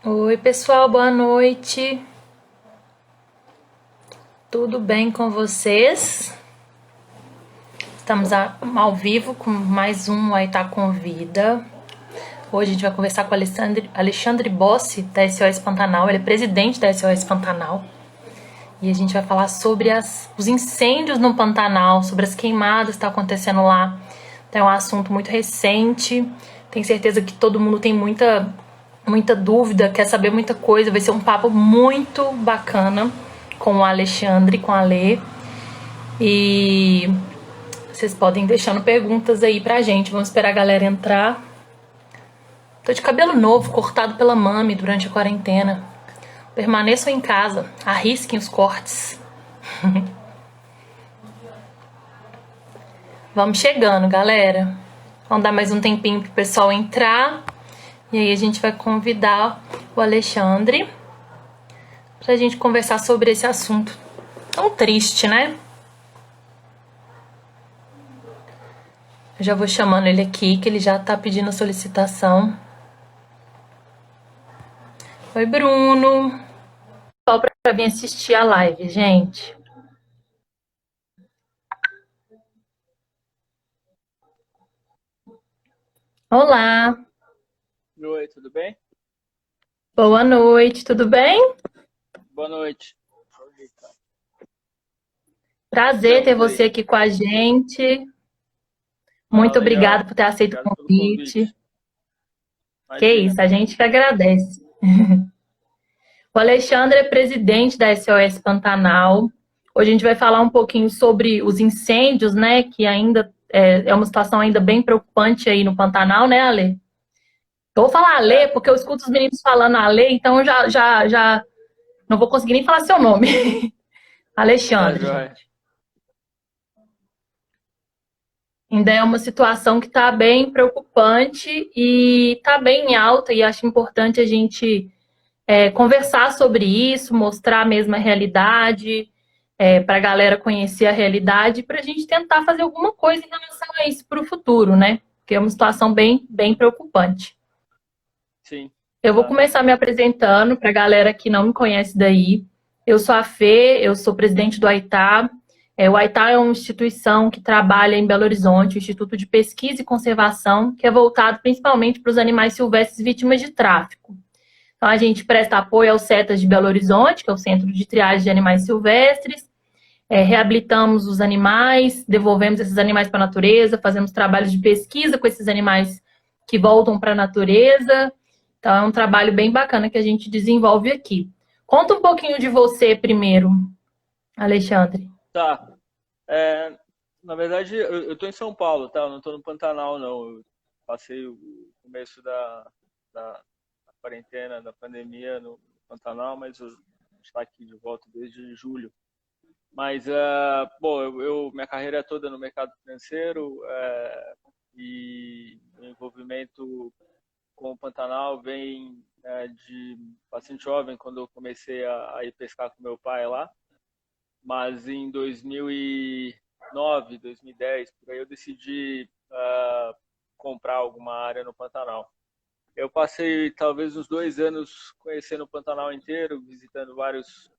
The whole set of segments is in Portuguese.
Oi, pessoal, boa noite. Tudo bem com vocês? Estamos ao vivo com mais um Aitá Convida. Hoje a gente vai conversar com o Alexandre Bossi, da SOS Pantanal. Ele é presidente da SOS Pantanal. E a gente vai falar sobre os incêndios no Pantanal, sobre as queimadas que estão acontecendo lá. Então é um assunto muito recente. Tenho certeza que todo mundo tem muita dúvida, quer saber muita coisa. Vai ser um papo muito bacana com o Alexandre, com a Lê. E vocês podem ir deixando perguntas aí pra gente. Vamos esperar a galera entrar. Tô de cabelo novo, cortado pela mami durante a quarentena. Permaneçam em casa, arrisquem os cortes. Vamos chegando, galera. Vamos dar mais um tempinho pro pessoal entrar. E aí a gente vai convidar o Alexandre pra gente conversar sobre esse assunto tão triste, né? Eu já vou chamando ele aqui, que ele já tá pedindo a solicitação. Oi, Bruno. Só pra vir assistir a live, gente. Olá, Oi, tudo bem? boa noite, tudo bem? Boa noite. Prazer ter Estamos aí. você aqui com a gente. Ah, Muito obrigada legal. por ter aceito o Obrigado pelo convite. convite. Que Imagina. isso, a gente que agradece. O Alexandre é presidente da SOS Pantanal. Hoje a gente vai falar um pouquinho sobre os incêndios, né? Que ainda é uma situação ainda bem preocupante aí no Pantanal, né, Ale? Eu vou falar Ale, É, porque eu escuto os meninos falando Ale, então eu já não vou conseguir nem falar seu nome. tá Alexandre, joia. gente. Ainda é uma situação que está bem preocupante e está bem em alta, e acho importante a gente conversar sobre isso, mostrar a mesma realidade, para a galera conhecer a realidade, para a gente tentar fazer alguma coisa em relação a isso para o futuro, né? Porque é uma situação bem preocupante. Sim. Eu vou Tá. começar me apresentando para a galera que não me conhece daí. Eu sou a Fê, eu sou presidente do AITá. O AITá é uma instituição que trabalha em Belo Horizonte, o Instituto de Pesquisa e Conservação, que é voltado principalmente para os animais silvestres vítimas de tráfico. Então, a gente presta apoio ao CETAS de Belo Horizonte, que é o Centro de Triagem de Animais Silvestres, reabilitamos os animais, devolvemos esses animais para a natureza, fazemos trabalhos de pesquisa com esses animais que voltam para a natureza. Então, é um trabalho bem bacana que a gente desenvolve aqui. Conta um pouquinho de você primeiro, Alexandre. Tá. É, na verdade, eu tô em São Paulo, tá? Eu não tô no Pantanal, não. Eu passei o começo da quarentena, da pandemia no Pantanal, mas eu estou aqui de volta desde julho. Mas, bom, minha carreira é toda no mercado financeiro, e o envolvimento com o Pantanal vem de bastante jovem, quando eu comecei a ir pescar com meu pai lá. Mas em 2009, 2010, por aí eu decidi comprar alguma área no Pantanal. Eu passei talvez uns 2 anos conhecendo o Pantanal inteiro, visitando vários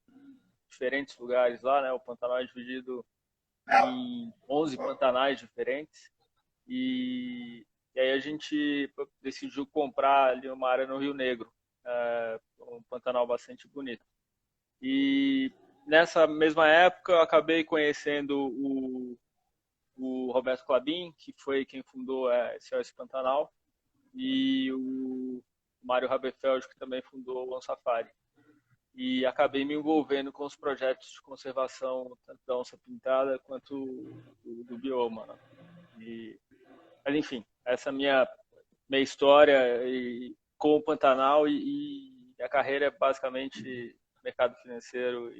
diferentes lugares lá, né? O Pantanal é dividido em 11 pantanais diferentes. E aí a gente decidiu comprar ali uma área no Rio Negro, um Pantanal bastante bonito. E nessa mesma época eu acabei conhecendo o Roberto Clabin, que foi quem fundou a SOS Pantanal, e o Mário Haberfeld, que também fundou o On Safari. E acabei me envolvendo com os projetos de conservação, tanto da onça pintada quanto do bioma, né? Mas enfim, essa é a minha história com o Pantanal, e a carreira é basicamente mercado financeiro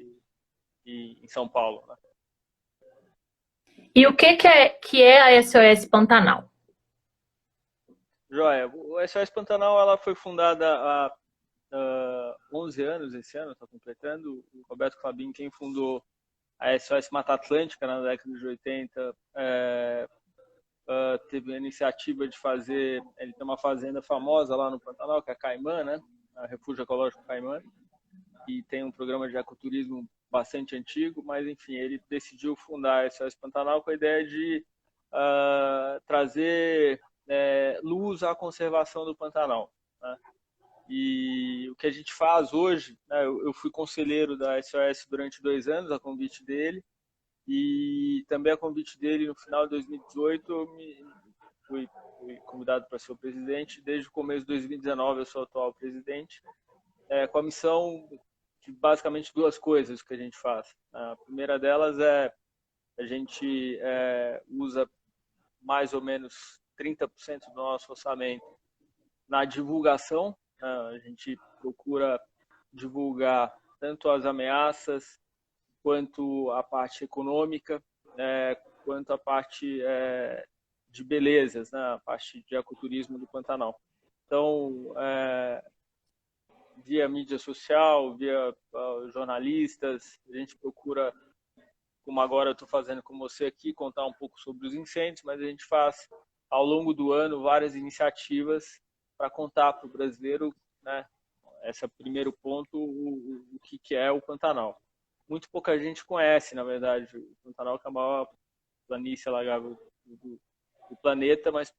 e em São Paulo, né? E o que é a SOS Pantanal? Joia, o SOS Pantanal ela foi fundada há 11 anos, esse ano, está completando. O Roberto Clabin, quem fundou a SOS Mata Atlântica na década de 80, teve a iniciativa de fazer. Ele tem uma fazenda famosa lá no Pantanal, que é a Caimã, né? a Refúgio Ecológico Caimã, e tem um programa de ecoturismo bastante antigo, mas enfim, ele decidiu fundar a SOS Pantanal com a ideia de trazer luz à conservação do Pantanal, né? E o que a gente faz hoje, né, eu fui conselheiro da SOS durante 2 anos, a convite dele, e também a convite dele no final de 2018 fui convidado para ser o presidente. Desde o começo de 2019 eu sou o atual presidente, com a missão de basicamente 2 coisas que a gente faz. A primeira delas é a gente usa mais ou menos 30% do nosso orçamento na divulgação. A gente procura divulgar tanto as ameaças, quanto a parte econômica, quanto a parte de belezas, né? A parte de ecoturismo do Pantanal. Então, via mídia social, via jornalistas, a gente procura, como agora eu estou fazendo com você aqui, contar um pouco sobre os incêndios, mas a gente faz ao longo do ano várias iniciativas para contar para o brasileiro, né, esse é o primeiro ponto, o que é o Pantanal. Muito pouca gente conhece, na verdade, o Pantanal, que é a maior planície alagável do planeta, mas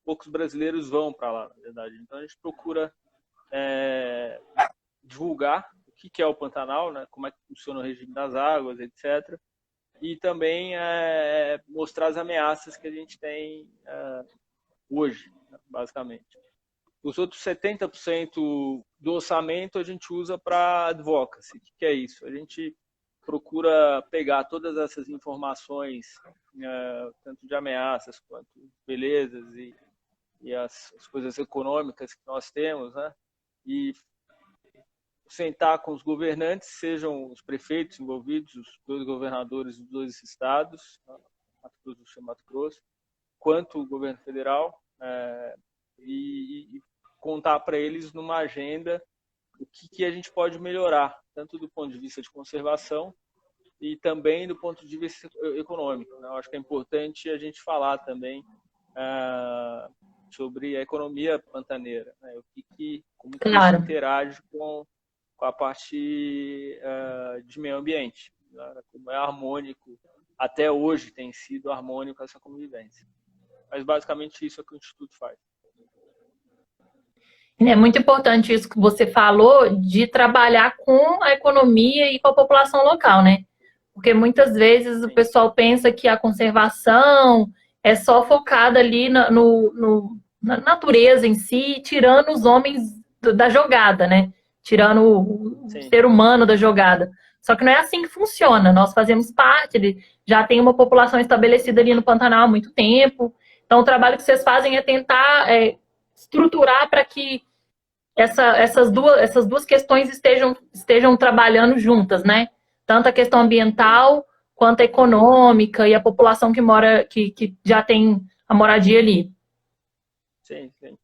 poucos brasileiros vão para lá, na verdade. Então a gente procura divulgar o que é o Pantanal, né, como é que funciona o regime das águas, etc. E também mostrar as ameaças que a gente tem hoje, basicamente. Os outros 70% do orçamento a gente usa para advocacy. O que é isso? A gente procura pegar todas essas informações, tanto de ameaças quanto belezas e as coisas econômicas que nós temos, né? E sentar com os governantes, sejam os prefeitos envolvidos, os 2 governadores dos 2 estados, Mato Grosso do Sul e Mato Grosso, quanto o governo federal, e contar para eles numa agenda o que a gente pode melhorar, tanto do ponto de vista de conservação e também do ponto de vista econômico, né? Eu acho que é importante a gente falar também sobre a economia pantaneira, né? Como que isso Claro. interage com a parte de meio ambiente, né? Como é harmônico, até hoje tem sido harmônico essa convivência. Mas basicamente isso é o que o Instituto faz. É muito importante isso que você falou de trabalhar com a economia e com a população local, né? Porque muitas vezes o Sim, pessoal pensa que a conservação é só focada ali na natureza em si, tirando os homens da jogada, né? Tirando o sim, ser humano da jogada. Só que não é assim que funciona. Nós fazemos parte, ele já tem uma população estabelecida ali no Pantanal há muito tempo. Então, o trabalho que vocês fazem é tentar estruturar para que essas duas questões estejam trabalhando juntas, né? Tanto a questão sim, ambiental quanto a econômica e a população que mora, que já tem a moradia ali. sim, sim.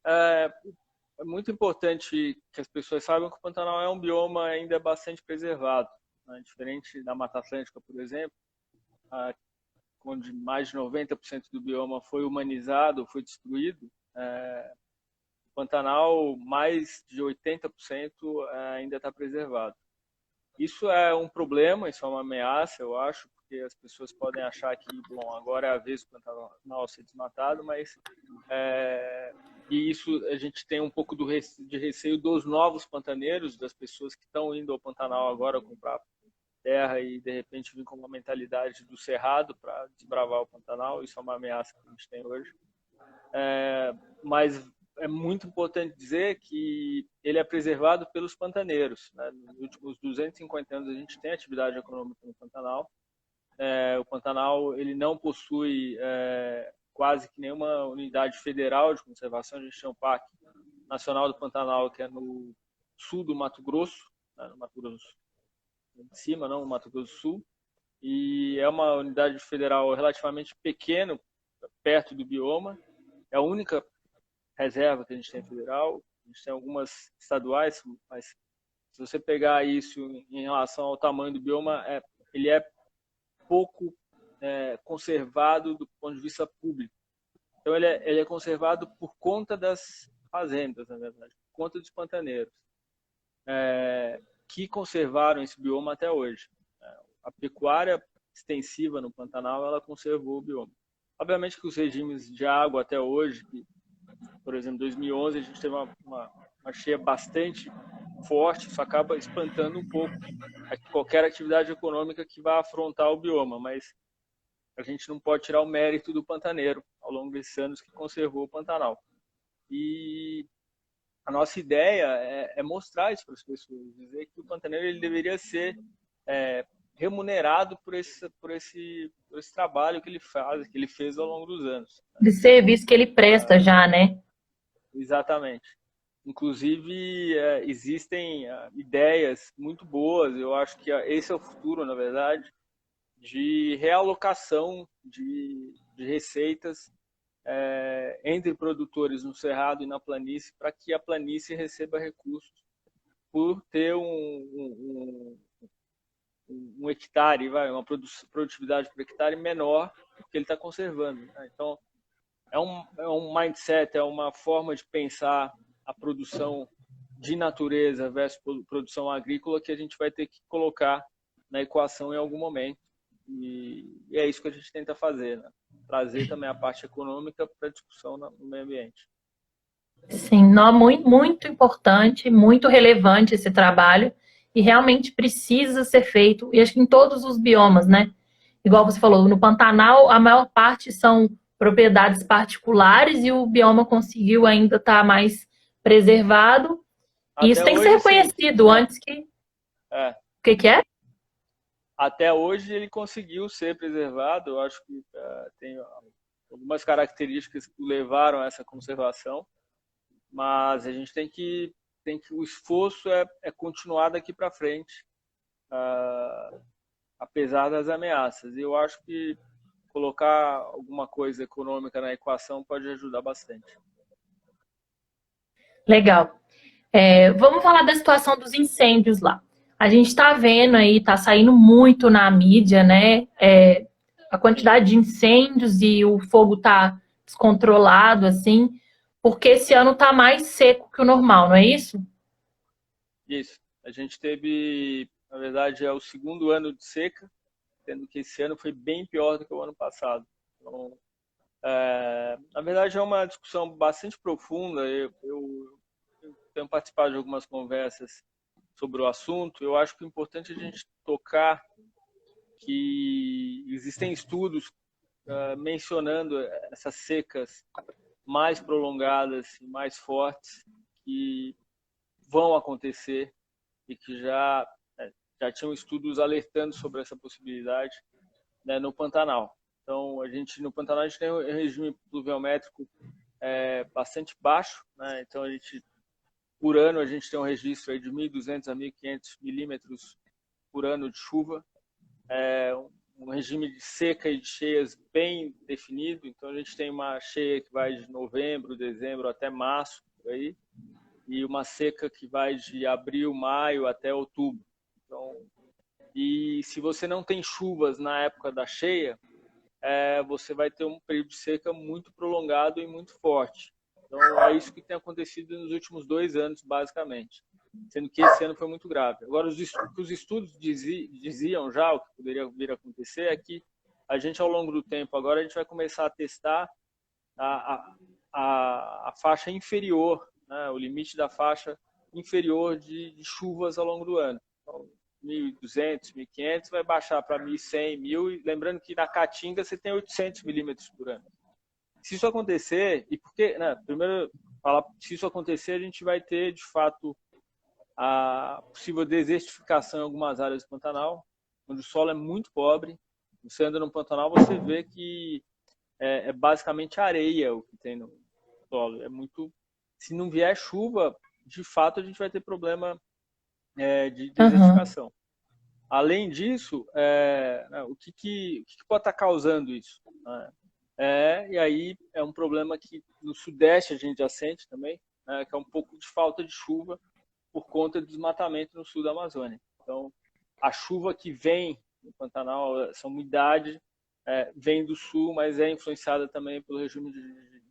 É muito importante que as pessoas saibam que o Pantanal é um bioma ainda bastante preservado, né? Diferente da Mata Atlântica, por exemplo, onde mais de 90% do bioma foi humanizado, foi destruído. O Pantanal, mais de 80% ainda está preservado. Isso é um problema, isso é uma ameaça, eu acho, porque as pessoas podem achar que, bom, agora é a vez do Pantanal ser desmatado, mas e isso a gente tem um pouco de receio dos novos pantaneiros, das pessoas que estão indo ao Pantanal agora comprar terra e de repente vir com uma mentalidade do cerrado para desbravar o Pantanal. Isso é uma ameaça que a gente tem hoje. Mas é muito importante dizer que ele é preservado pelos pantaneiros, né? Nos últimos 250 anos a gente tem atividade econômica no Pantanal. O Pantanal ele não possui quase que nenhuma unidade federal de conservação. A gente tem o Parque Nacional do Pantanal, que é no sul do Mato Grosso, né? No Mato Grosso de cima, não, no Mato Grosso do Sul. E é uma unidade federal relativamente pequena, perto do bioma. É a única reserva que a gente tem federal. A gente tem algumas estaduais, mas se você pegar isso em relação ao tamanho do bioma, ele é pouco conservado do ponto de vista público. Então ele é conservado por conta das fazendas, na verdade. conta dos pantaneiros, que conservaram esse bioma até hoje. A pecuária extensiva no Pantanal, ela conservou o bioma. Obviamente que os regimes de água até hoje, por exemplo, em 2011 a gente teve uma cheia bastante forte, isso acaba espantando um pouco qualquer atividade econômica que vá afrontar o bioma, mas a gente não pode tirar o mérito do pantaneiro ao longo desses anos que conservou o Pantanal. E a nossa ideia é mostrar isso para as pessoas, dizer que o pantaneiro ele deveria ser remunerado por esse trabalho que ele fez ao longo dos anos. De serviço que ele presta já, né? Exatamente. Inclusive, existem ideias muito boas, eu acho que esse é o futuro, na verdade, de realocação de receitas entre produtores no Cerrado e na planície, para que a planície receba recursos por ter um hectare, uma produtividade por hectare menor que ele está conservando. Né? Então, é um mindset, é uma forma de pensar a produção de natureza versus produção agrícola que a gente vai ter que colocar na equação em algum momento. E é isso que a gente tenta fazer, né? Trazer também a parte econômica para a discussão no meio ambiente. Sim, não, muito, muito importante, muito relevante esse trabalho e realmente precisa ser feito, e acho que em todos os biomas, né? Igual você falou, no Pantanal a maior parte são propriedades particulares e o bioma conseguiu ainda estar mais preservado. E isso Até tem que ser hoje, reconhecido sim. antes que... O que é? Até hoje ele conseguiu ser preservado. Eu acho que tem algumas características que levaram a essa conservação, mas a gente tem que o esforço é continuar daqui para frente, apesar das ameaças. E eu acho que colocar alguma coisa econômica na equação pode ajudar bastante. Legal. Vamos falar da situação dos incêndios lá. A gente está vendo aí, está saindo muito na mídia, né? A quantidade de incêndios e o fogo está descontrolado, assim, porque esse ano está mais seco que o normal, não é isso? Isso. A gente teve, na verdade, é o segundo ano de seca, sendo que esse ano foi bem pior do que o ano passado. Então, na verdade, é uma discussão bastante profunda. Eu tenho participado de algumas conversas sobre o assunto. Eu acho que é importante a gente tocar que existem estudos mencionando essas secas mais prolongadas e mais fortes que vão acontecer e que já tinham estudos alertando sobre essa possibilidade, né, no Pantanal. Então, no Pantanal a gente tem um regime pluviométrico bastante baixo, né? Então por ano a gente tem um registro aí de 1.200 a 1.500 milímetros por ano de chuva, um regime de seca e de cheias bem definido. Então a gente tem uma cheia que vai de novembro, dezembro até março, por aí, e uma seca que vai de abril, maio até outubro. Então, e se você não tem chuvas na época da cheia, você vai ter um período de seca muito prolongado e muito forte. Então, é isso que tem acontecido nos últimos 2 anos, basicamente. Sendo que esse ano foi muito grave. Agora, os estudos diziam já, o que poderia vir a acontecer, é que a gente, ao longo do tempo, agora a gente vai começar a testar a faixa inferior, né, o limite da faixa inferior de chuvas ao longo do ano. Então, 1.200, 1.500, vai baixar para 1.100, 1.000, e lembrando que na Caatinga você tem 800 milímetros por ano. Se isso acontecer, e porque, né, primeiro, se isso acontecer, a gente vai ter, de fato, a possível desertificação em algumas áreas do Pantanal, onde o solo é muito pobre. Você anda no Pantanal, você vê que é basicamente areia o que tem no solo. Se não vier chuva, de fato, a gente vai ter problema de desertificação. Uhum. Além disso, o que pode estar causando isso? E aí é um problema que no Sudeste a gente já sente também, que é um pouco de falta de chuva por conta do desmatamento no sul da Amazônia. Então, a chuva que vem no Pantanal, essa umidade, vem do sul, mas é influenciada também pelo regime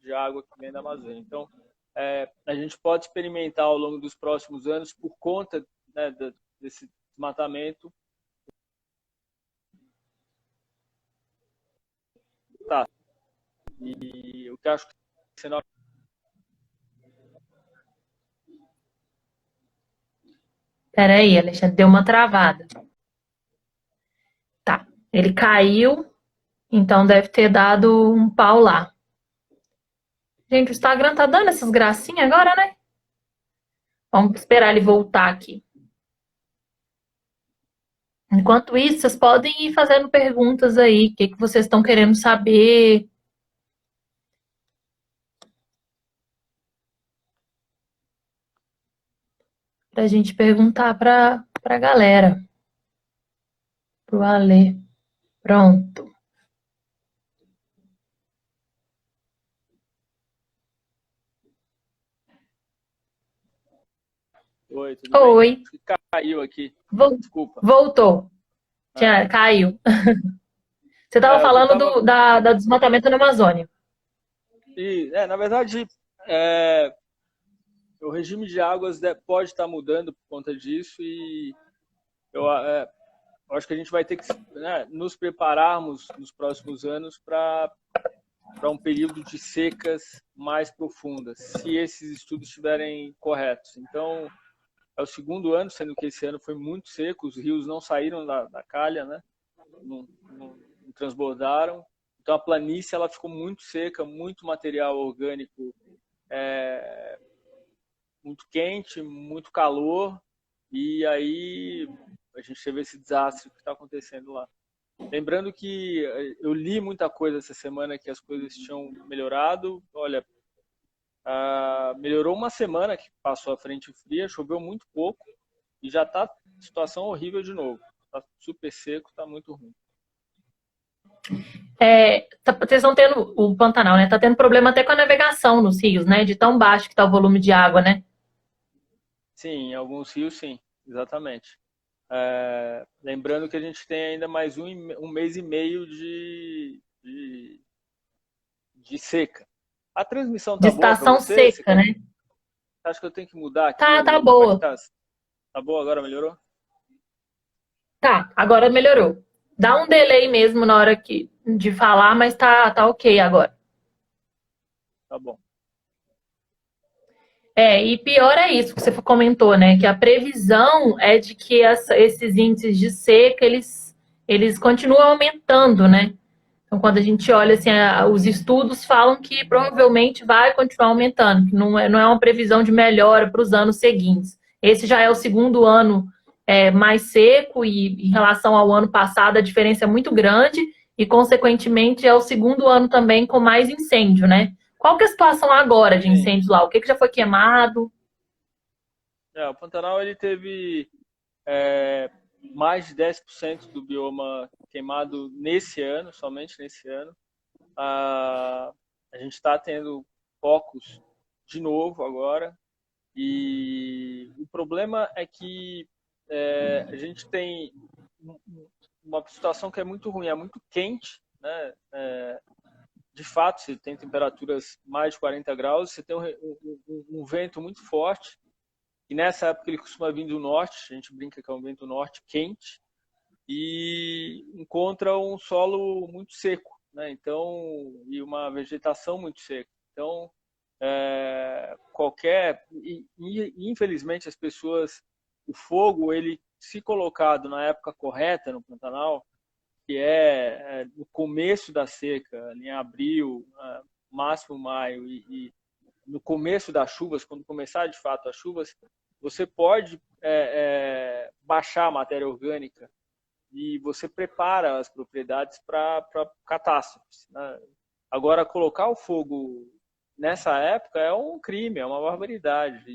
de água que vem da Amazônia. Então, a gente pode experimentar ao longo dos próximos anos, por conta, né, desse desmatamento. Tá. E o que eu acho que Peraí, Alexandre, deu uma travada. Tá. Ele caiu, então deve ter dado um pau lá. Gente, o Instagram tá dando essas gracinhas agora, né? Vamos esperar ele voltar aqui. Enquanto isso, vocês podem ir fazendo perguntas aí. O que que vocês estão querendo saber? Pra gente perguntar pra galera. Pro Alê. Pronto. Oi, tudo bem? Oi. Acho que caiu aqui. Desculpa. Voltou. Caiu. Você estava O que eu falando tava... do desmatamento na Amazônia. Na verdade, o regime de águas pode estar mudando por conta disso, e eu acho que a gente vai ter que, né, nos prepararmos nos próximos anos para um período de secas mais profundas, se esses estudos estiverem corretos. Então, é o segundo ano, sendo que esse ano foi muito seco, os rios não saíram da calha, né? Não transbordaram. Então, a planície ela ficou muito seca, muito material orgânico, muito quente, muito calor, e aí a gente teve esse desastre que está acontecendo lá. Lembrando que eu li muita coisa essa semana que as coisas tinham melhorado. Olha, melhorou uma semana que passou a frente fria, choveu muito pouco e já está situação horrível de novo. Está super seco, está muito ruim. Vocês estão tendo, o Pantanal, né? Tá tendo problema até com a navegação nos rios, né? De tão baixo que tá o volume de água, né? Sim, em alguns rios sim, exatamente. Lembrando que a gente tem ainda mais um mês e meio de seca. A transmissão De tá boa para estação você? seca, né? Acho que eu tenho que mudar aqui. Tá Como é que boa. tá? Tá boa agora? Melhorou? Tá, agora melhorou. Dá um delay mesmo na hora de falar, mas tá ok agora. Tá bom. E pior é isso que você comentou, né? Que a previsão é de que esses índices de seca, eles continuam aumentando, né? Então, quando a gente olha assim, os estudos falam que provavelmente vai continuar aumentando, que não é uma previsão de melhora para os anos seguintes. Esse já é o segundo ano mais seco, e em relação ao ano passado a diferença é muito grande, e consequentemente é o segundo ano também com mais incêndio, né? Qual que é a situação agora de Sim. incêndios lá? O que já foi queimado? O Pantanal ele teve mais de 10% do bioma queimado nesse ano, somente nesse ano. A gente está tendo focos de novo agora, e o problema é que a gente tem uma situação que é muito ruim, é muito quente, né? De fato, você tem temperaturas mais de 40 graus, você tem um vento muito forte, e nessa época ele costuma vir do norte, a gente brinca que é um vento norte quente, e encontra um solo muito seco, né? Então, e uma vegetação muito seca. Então, infelizmente as pessoas, o fogo, ele se colocado na época correta no Pantanal, que no começo da seca, ali em abril, máximo maio, e no começo das chuvas, quando começar de fato as chuvas, você pode baixar a matéria orgânica e você prepara as propriedades para catástrofes, né? Agora, colocar o fogo nessa época é um crime, é uma barbaridade.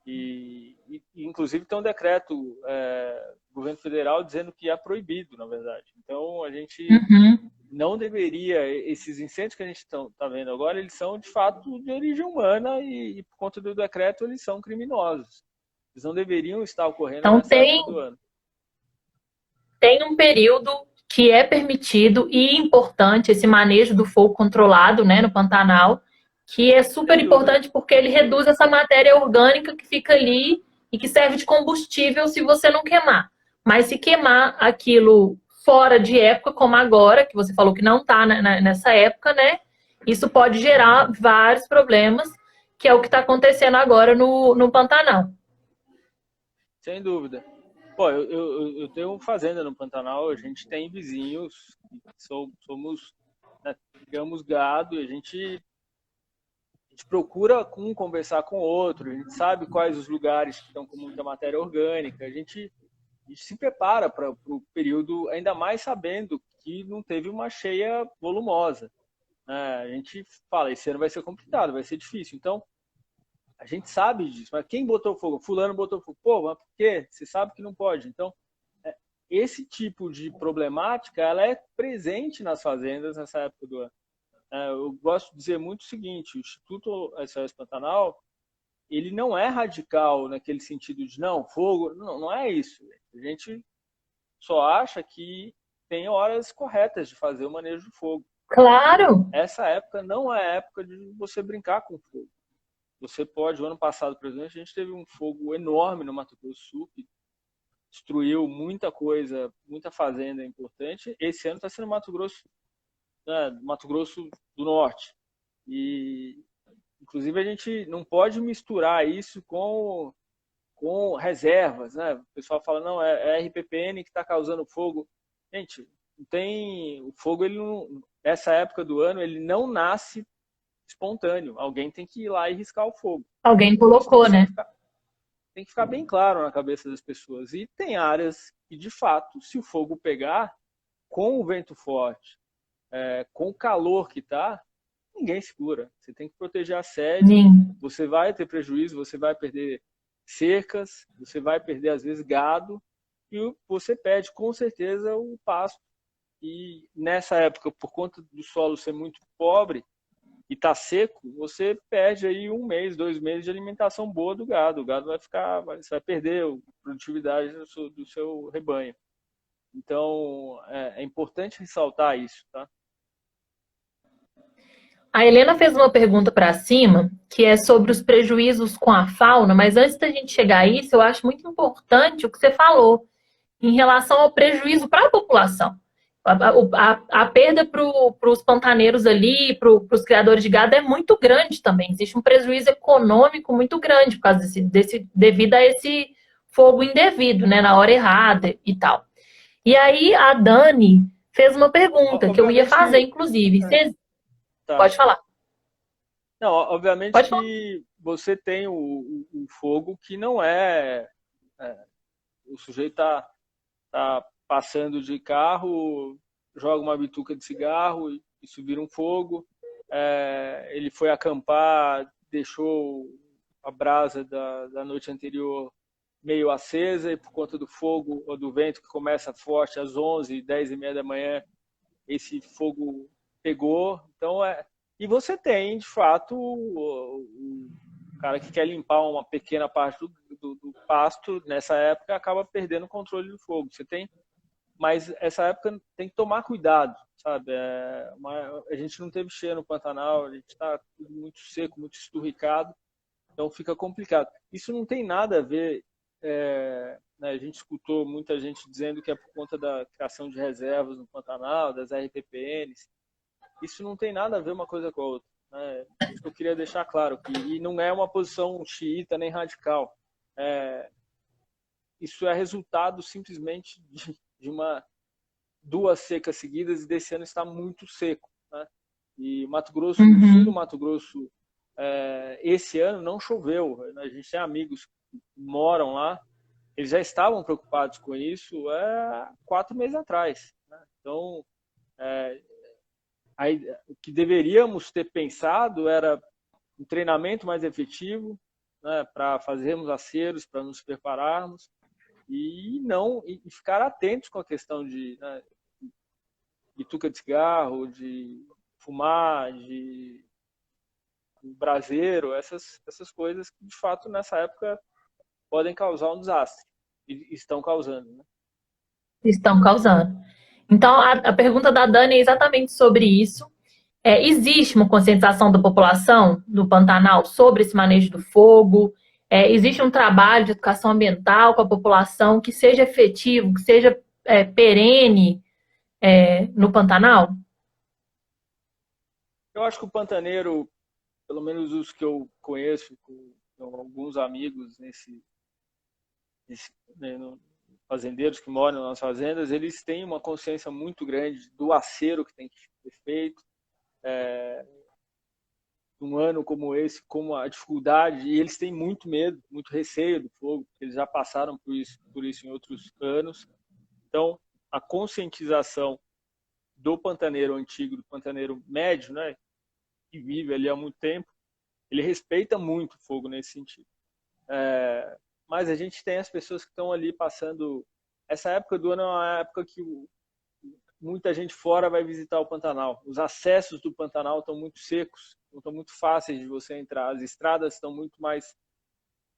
E inclusive tem um decreto do governo federal dizendo que é proibido, na verdade. Então a gente não deveria, esses incêndios que a gente está vendo agora, eles são de fato de origem humana, e por conta do decreto eles são criminosos. Eles não deveriam estar ocorrendo Então nessa época do ano. Tem um período que é permitido e importante esse manejo do fogo controlado, né, no Pantanal, que é super Sem dúvida. importante porque ele reduz essa matéria orgânica que fica ali e que serve de combustível se você não queimar. Mas se queimar aquilo fora de época, como agora, que você falou que não está nessa época, né? Isso pode gerar vários problemas, que é o que está acontecendo agora no Pantanal. Sem dúvida. Pô, eu tenho fazenda no Pantanal, a gente tem vizinhos, somos, né, criamos gado, e a gente procura conversar com o outro, a gente sabe quais os lugares que estão com muita matéria orgânica, a gente se prepara para o período, ainda mais sabendo que não teve uma cheia volumosa, né? A gente fala, esse ano vai ser complicado, vai ser difícil. Então, a gente sabe disso, mas quem botou fogo? Fulano botou fogo. Pô, mas por quê? Você sabe que não pode. Então, esse tipo de problemática, ela é presente nas fazendas nessa época do ano. Eu gosto de dizer muito o seguinte, o Instituto SOS Pantanal, ele não é radical naquele sentido de, não, fogo, não, não é isso. A gente só acha que tem horas corretas de fazer o manejo do fogo. Claro! Essa época não é época de você brincar com fogo. Você pode, o ano passado, por exemplo, a gente teve um fogo enorme no Mato Grosso do Sul, que destruiu muita coisa, muita fazenda importante. Esse ano está sendo Mato Grosso, né, Mato Grosso do Norte. E, inclusive, a gente não pode misturar isso com reservas, né? O pessoal fala, não, é a RPPN que está causando fogo. Gente, não tem, o fogo, ele não, essa época do ano, ele não nasce espontâneo. Alguém tem que ir lá e riscar o fogo. Alguém Isso tem colocou, que né? ficar bem claro na cabeça das pessoas. E tem áreas que, de fato, se o fogo pegar, com o vento forte, com o calor que está, ninguém segura. Você tem que proteger a sede, Sim. você vai ter prejuízo, você vai perder cercas, você vai perder, às vezes, gado, e você perde, com certeza, o pasto. E nessa época, por conta do solo ser muito pobre, e tá seco, você perde aí 1 mês, 2 meses de alimentação boa do gado. O gado vai ficar, você vai perder a produtividade do seu rebanho. Então, é importante ressaltar isso, tá? A Helena fez uma pergunta para cima, que é sobre os prejuízos com a fauna, mas antes da gente chegar a isso, eu acho muito importante o que você falou em relação ao prejuízo para a população. A perda para os pantaneiros ali, para os criadores de gado, é muito grande também. Existe um prejuízo econômico muito grande por causa devido a esse fogo indevido, né, na hora errada e tal. E aí a Dani fez uma pergunta que eu ia Obviamente fazer, que. inclusive. É, Você tá. pode falar? Não, obviamente Pode falar. que você tem o fogo que não é. O sujeito tá passando de carro, joga uma bituca de cigarro, e isso vira um fogo. Ele foi acampar, deixou a brasa da noite anterior meio acesa, e por conta do fogo ou do vento que começa forte às 11, 10 e meia da manhã, esse fogo pegou. Então, e você tem, de fato, o cara que quer limpar uma pequena parte do pasto, nessa época, acaba perdendo o controle do fogo. Você tem, mas essa época tem que tomar cuidado, sabe? A gente não teve cheia no Pantanal, a gente está tudo muito seco, muito esturricado, então fica complicado. Isso não tem nada a ver, né, a gente escutou muita gente dizendo que é por conta da criação de reservas no Pantanal, das RPPNs. Isso não tem nada a ver uma coisa com a outra, né? Isso que eu queria deixar claro, e não é uma posição xiita nem radical. Isso é resultado simplesmente de 2 secas seguidas, e desse ano está muito seco, né? E Mato Grosso, no sul do Uhum. Mato Grosso, esse ano não choveu. A gente tem amigos que moram lá, eles já estavam preocupados com isso 4 meses atrás, né? Então, o que deveríamos ter pensado era um treinamento mais efetivo, né, para fazermos aceros, para nos prepararmos, e não e ficar atentos com a questão de, né, bituca de cigarro, de fumar, de braseiro, essas coisas que, de fato, nessa época podem causar um desastre. E estão causando, né? Estão causando. Então, a pergunta da Dani é exatamente sobre isso. Existe uma conscientização da população do Pantanal sobre esse manejo do fogo? Existe um trabalho de educação ambiental com a população que seja efetivo, que seja perene no Pantanal? Eu acho que o pantaneiro, pelo menos os que eu conheço, com alguns amigos né, fazendeiros que moram nas fazendas, eles têm uma consciência muito grande do acero que tem que ser feito. Um ano como esse, como a dificuldade, e eles têm muito medo, muito receio do fogo, porque eles já passaram por isso em outros anos. Então, a conscientização do pantaneiro antigo, do pantaneiro médio, né, que vive ali há muito tempo, ele respeita muito o fogo nesse sentido. Mas a gente tem as pessoas que estão ali passando. Essa época do ano é uma época que muita gente fora vai visitar o Pantanal. Os acessos do Pantanal estão muito secos, não estão muito fáceis de você entrar. As estradas estão muito mais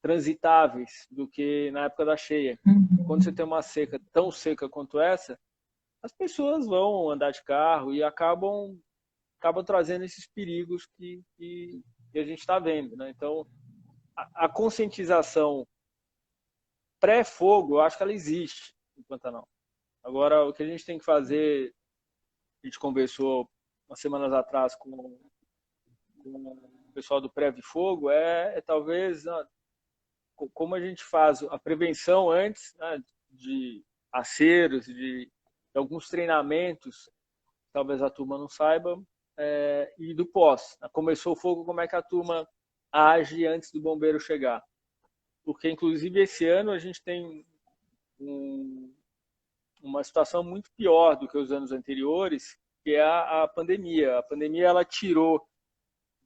transitáveis do que na época da cheia. Quando você tem uma seca tão seca quanto essa, as pessoas vão andar de carro e acabam trazendo esses perigos que a gente está vendo, né? Então, a conscientização pré-fogo, eu acho que ela existe no Pantanal. Agora, o que a gente tem que fazer, a gente conversou umas semanas atrás com o pessoal do Preve Fogo, talvez como a gente faz a prevenção antes, né, de aceros, de alguns treinamentos, talvez a turma não saiba, e do pós. Começou o fogo, como é que a turma age antes do bombeiro chegar. Porque, inclusive, esse ano a gente tem uma situação muito pior do que os anos anteriores, que é a pandemia. A pandemia ela tirou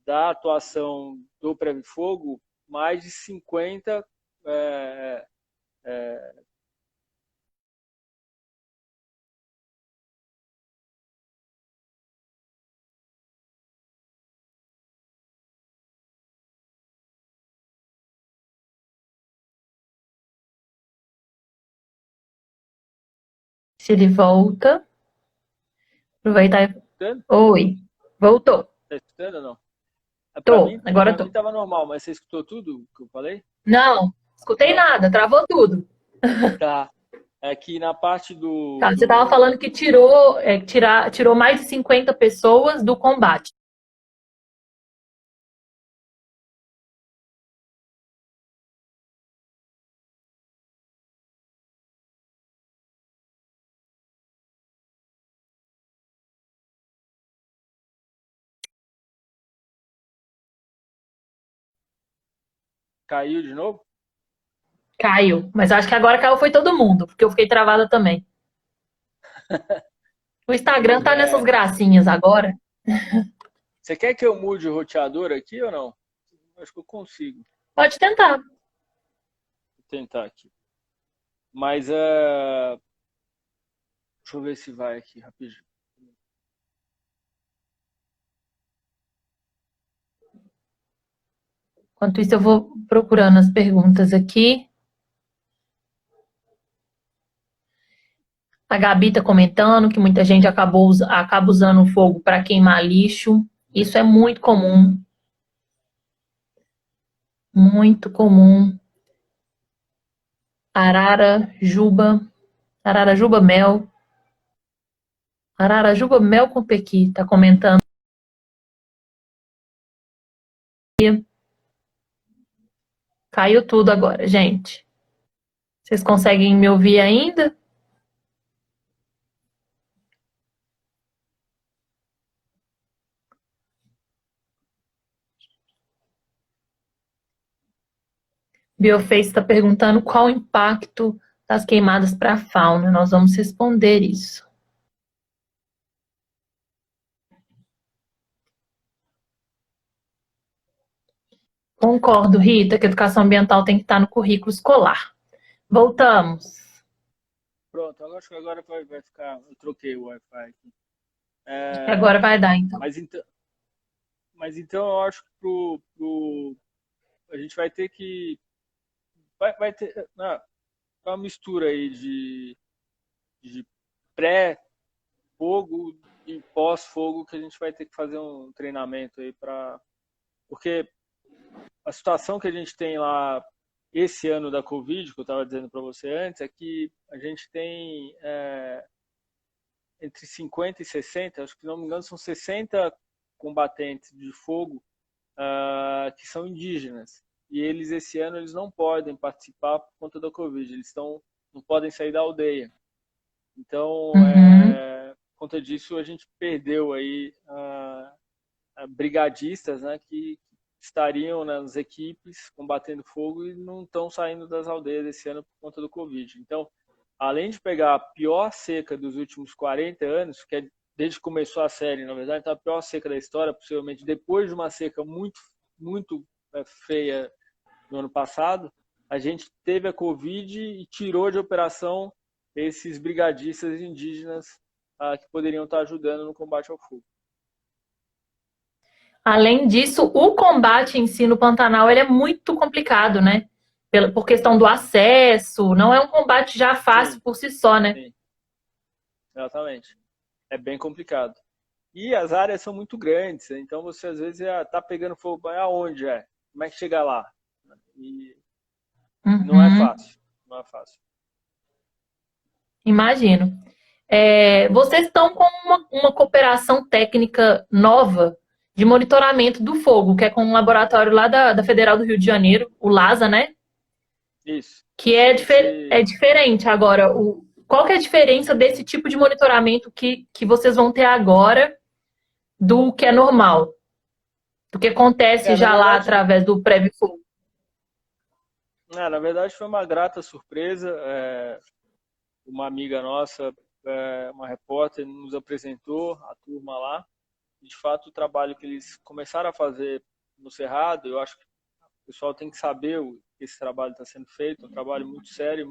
da atuação do Preve Fogo mais de 50 Se ele volta, aproveitar. escutando? Oi, voltou. Tá escutando ou não? Tô, agora Para mim tô. estava normal, mas você escutou tudo que eu falei? Não, escutei Não? nada, travou tudo. Tá. É que na parte Tá, você estava falando que tirou mais de 50 pessoas do combate. Caiu de novo? Caiu, mas acho que agora caiu foi todo mundo, porque eu fiquei travada também. O Instagram tá nessas É, gracinhas agora. você quer que eu mude o roteador aqui ou não? Acho que eu consigo. Pode tentar. Vou tentar aqui. Mas deixa eu ver se vai aqui rapidinho. Enquanto isso, eu vou procurando as perguntas aqui. A Gabi tá comentando que muita gente acaba usando o fogo para queimar lixo. Isso é muito comum. Muito comum. Arara, juba. Arara, juba, mel. Arara, juba, mel com pequi. Tá comentando. Caiu tudo agora, gente. Vocês conseguem me ouvir ainda? Bioface está perguntando qual o impacto das queimadas para a fauna. Nós vamos responder isso. Concordo, Rita, que a educação ambiental tem que estar no currículo escolar. Voltamos. Pronto, eu acho que agora vai ficar. Eu troquei o Wi-Fi aqui. Agora vai dar, então. Mas então eu acho que a gente vai ter que. Vai ter uma mistura aí de pré-fogo e pós-fogo que a gente vai ter que fazer um treinamento aí porque a situação que a gente tem lá esse ano da Covid, que eu estava dizendo para você antes, é que a gente tem entre 50 e 60, acho que não me engano, são 60 combatentes de fogo que são indígenas. E eles, esse ano, eles não podem participar por conta da Covid. Eles não podem sair da aldeia. Então, por conta disso, a gente perdeu aí brigadistas, né, que estariam nas equipes combatendo fogo e não estão saindo das aldeias esse ano por conta do Covid. Então, além de pegar a pior seca dos últimos 40 anos, que é desde que começou a série, na verdade, então a pior seca da história, possivelmente depois de uma seca muito, muito feia no ano passado, a gente teve a Covid e tirou de operação esses brigadistas indígenas que poderiam estar ajudando no combate ao fogo. Além disso, o combate em si no Pantanal ele é muito complicado, né? Por questão do acesso, não é um combate já fácil Sim, por si só, né? sim, exatamente. É bem complicado. E as áreas são muito grandes, então você às vezes tá pegando fogo, aonde é? Como é que chega lá? E não é fácil, não é fácil. Imagino. Vocês estão com uma cooperação técnica nova de monitoramento do fogo, que é com um laboratório lá da Federal do Rio de Janeiro, o LASA, né? Isso. Que é diferente agora. Qual que é a diferença desse tipo de monitoramento que vocês vão ter agora do que é normal? Do que acontece já lá através do prévio fogo? Na verdade, foi uma grata surpresa. Uma amiga nossa, uma repórter, nos apresentou a turma lá. De fato, o trabalho que eles começaram a fazer no Cerrado, eu acho que o pessoal tem que saber que esse trabalho está sendo feito, é um trabalho muito sério,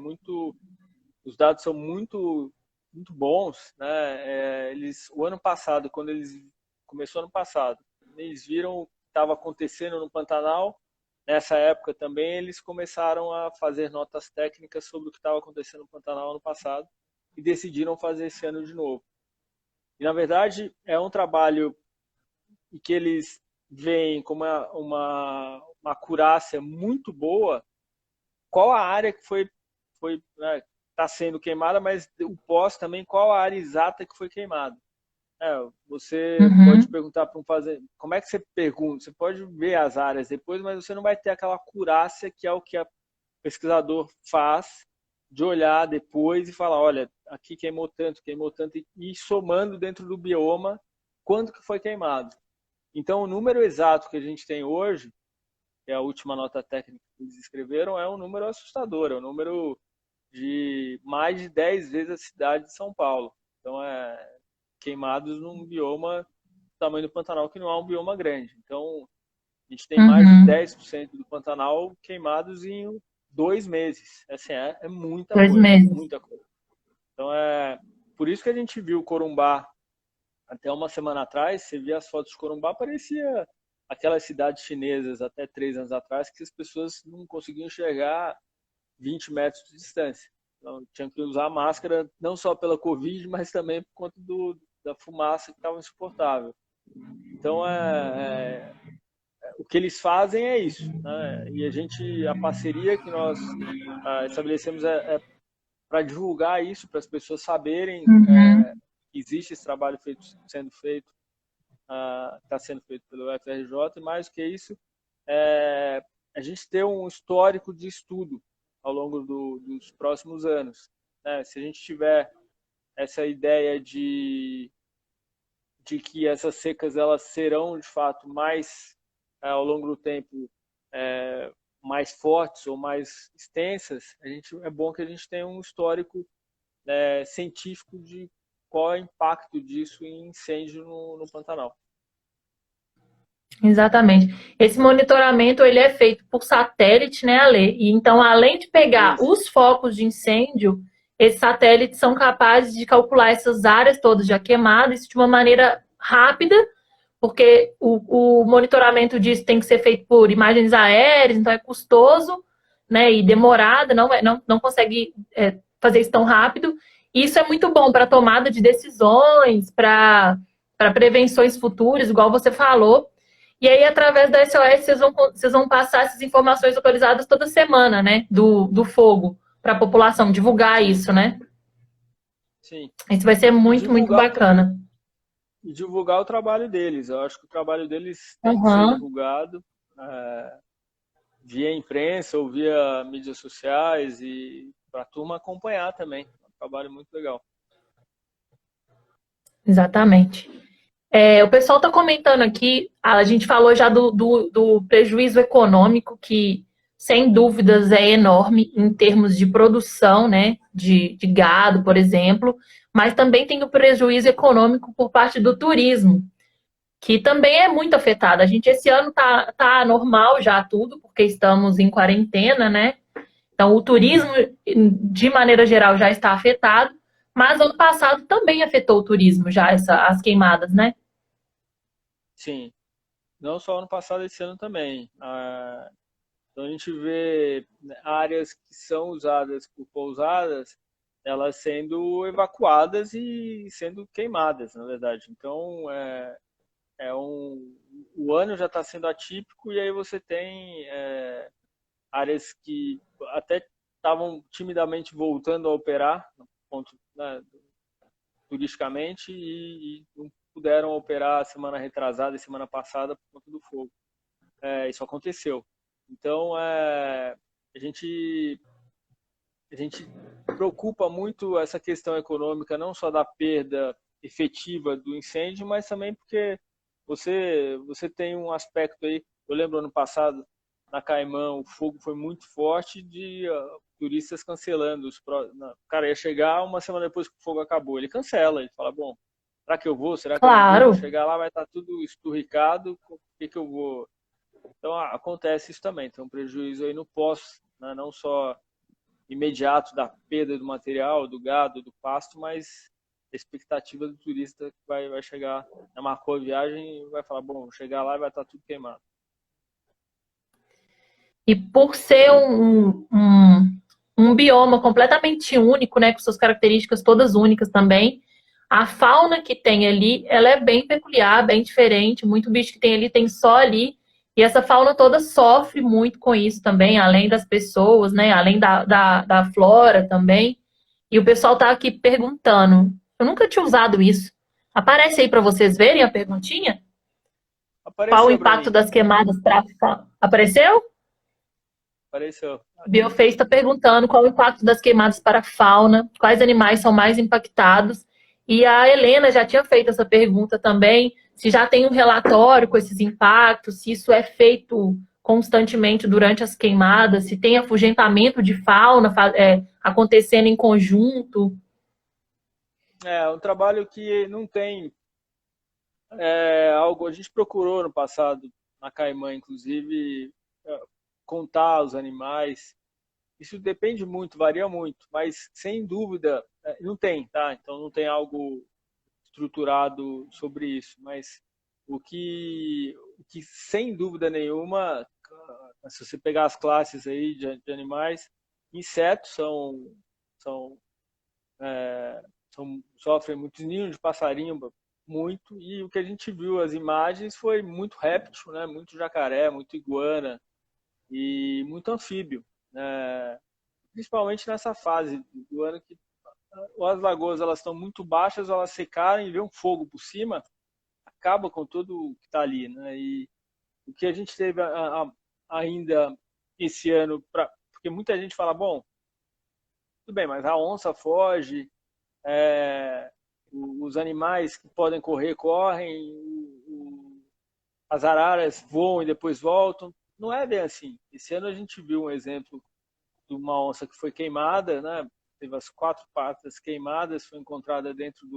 os dados são muito, muito bons, né? O ano passado, começou ano passado, eles viram o que estava acontecendo no Pantanal. Nessa época também eles começaram a fazer notas técnicas sobre o que estava acontecendo no Pantanal ano passado e decidiram fazer esse ano de novo. E na verdade é um trabalho que eles veem como uma acurácia muito boa. Qual a área que foi tá sendo queimada, mas o pós também, qual a área exata que foi queimada. Você pode perguntar para um fazendeiro, como é que você pergunta? Você pode ver as áreas depois, mas você não vai ter aquela acurácia que é o que o pesquisador faz, de olhar depois e falar, olha, aqui queimou tanto, e ir somando dentro do bioma quanto que foi queimado. Então, o número exato que a gente tem hoje, que é a última nota técnica que eles escreveram, é um número assustador, é um número de mais de 10 vezes a cidade de São Paulo. Então, queimados num bioma do tamanho do Pantanal, que não é um bioma grande. Então, a gente tem mais de 10% do Pantanal queimados em 2 meses. Assim, é muita coisa. 2 meses. Muita coisa. Então, por isso que a gente viu Corumbá até uma semana atrás. Você via as fotos de Corumbá, parecia aquelas cidades chinesas até 3 anos atrás, que as pessoas não conseguiam enxergar 20 metros de distância. Então, tinham que usar máscara não só pela Covid, mas também por conta da fumaça que estava insuportável. Então, o que eles fazem é isso, né? E a parceria que nós estabelecemos para divulgar isso, para as pessoas saberem que existe esse trabalho sendo feito, está sendo feito pelo UFRJ, e mais do que isso, a gente ter um histórico de estudo ao longo dos próximos anos, né? Se a gente tiver essa ideia de que essas secas elas serão de fato mais ao longo do tempo mais fortes ou mais extensas, é bom que a gente tenha um histórico científico de qual é o impacto disso em incêndio no Pantanal. Exatamente. Esse monitoramento ele é feito por satélite, né, Ale? E então, além de pegar os focos de incêndio, esses satélites são capazes de calcular essas áreas todas já queimadas de uma maneira rápida, porque o monitoramento disso tem que ser feito por imagens aéreas, então é custoso, né, e demorado, não consegue fazer isso tão rápido. E isso é muito bom para tomada de decisões, para para prevenções futuras, igual você falou. E aí, através da SOS, vocês vão passar essas informações atualizadas toda semana, né? Do fogo, para a população, divulgar isso, né? Sim. Isso vai ser E muito, muito divulgar bacana. e divulgar o trabalho deles. Eu acho que o trabalho deles tem que ser Uhum, divulgado via imprensa ou via mídias sociais e para a turma acompanhar também. É um trabalho muito legal. exatamente. O pessoal está comentando aqui, a gente falou já do prejuízo econômico, que sem dúvidas é enorme em termos de produção, né, de gado, por exemplo, mas também tem o prejuízo econômico por parte do turismo, que também é muito afetado. A gente esse ano tá normal já tudo, porque estamos em quarentena, né? Então o turismo, de maneira geral, já está afetado, mas ano passado também afetou o turismo, já as queimadas, né? Sim, não só ano passado, esse ano também. Então a gente vê áreas que são usadas por pousadas, elas sendo evacuadas e sendo queimadas, na verdade. Então o ano já está sendo atípico e aí você tem áreas que até estavam timidamente voltando a operar, no ponto, né, turisticamente, e não puderam operar semana retrasada e semana passada por conta do fogo. Isso aconteceu. Então, gente, a gente preocupa muito essa questão econômica, não só da perda efetiva do incêndio, mas também porque você tem um aspecto aí. Eu lembro ano passado, na Caimã, o fogo foi muito forte de turistas cancelando. O cara ia chegar uma semana depois que o fogo acabou. Ele cancela, ele fala, bom, será que eu vou? Será que eu não vou? Claro. Chegar lá vai estar tudo esturricado, por que eu vou? Então acontece isso também, tem um prejuízo aí no pós, né? Não só imediato da perda do material, do gado, do pasto, mas a expectativa do turista que vai chegar, marcou a viagem e vai falar, bom, chegar lá e vai estar tudo queimado. E por ser um bioma completamente único, né, com suas características todas únicas também, a fauna que tem ali, ela é bem peculiar, bem diferente, muito bicho que tem ali tem só ali, e essa fauna toda sofre muito com isso também, além das pessoas, né, além da flora também. E o pessoal tá aqui perguntando, eu nunca tinha usado isso. Aparece aí para vocês verem a perguntinha? Qual o Apareceu para impacto mim, das queimadas para a fauna? Apareceu? apareceu. Biofez está perguntando qual o impacto das queimadas para a fauna, quais animais são mais impactados. E a Helena já tinha feito essa pergunta também, se já tem um relatório com esses impactos, se isso é feito constantemente durante as queimadas, se tem afugentamento de fauna acontecendo em conjunto. É um trabalho que não tem algo, a gente procurou no passado, na Caimã, inclusive, contar os animais. Isso depende muito, varia muito, mas sem dúvida não tem, tá? Então não tem algo estruturado sobre isso, mas o que sem dúvida nenhuma, se você pegar as classes aí de animais, insetos são, sofrem muitos ninhos de passarinho, muito, e o que a gente viu, as imagens, foi muito réptil, né? Muito jacaré, muito iguana e muito anfíbio, né? Principalmente nessa fase do ano que as lagoas elas estão muito baixas, elas secarem e vê um fogo por cima, acaba com tudo que está ali, né? E o que a gente teve ainda esse ano, porque muita gente fala, bom, tudo bem, mas a onça foge, é, os animais que podem correr, correm, as araras voam e depois voltam. Não é bem assim. Esse ano a gente viu um exemplo de uma onça que foi queimada, né? Teve as 4 patas queimadas, foi encontrada dentro de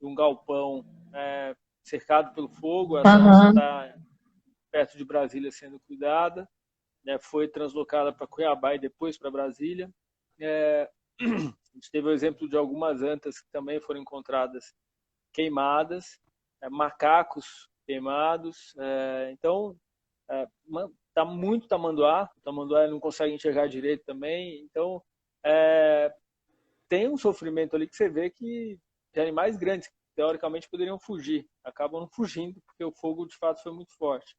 um galpão cercado pelo fogo. Essa onça Aham. está perto de Brasília sendo cuidada, né? Foi deslocada para Cuiabá e depois para Brasília. A gente teve o exemplo de algumas antas que também foram encontradas queimadas, macacos queimados. Então, tá muito tamanduá, o tamanduá não consegue enxergar direito também. Então, tem um sofrimento ali que você vê que de animais grandes. teoricamente poderiam fugir, acabam não fugindo porque o fogo de fato foi muito forte.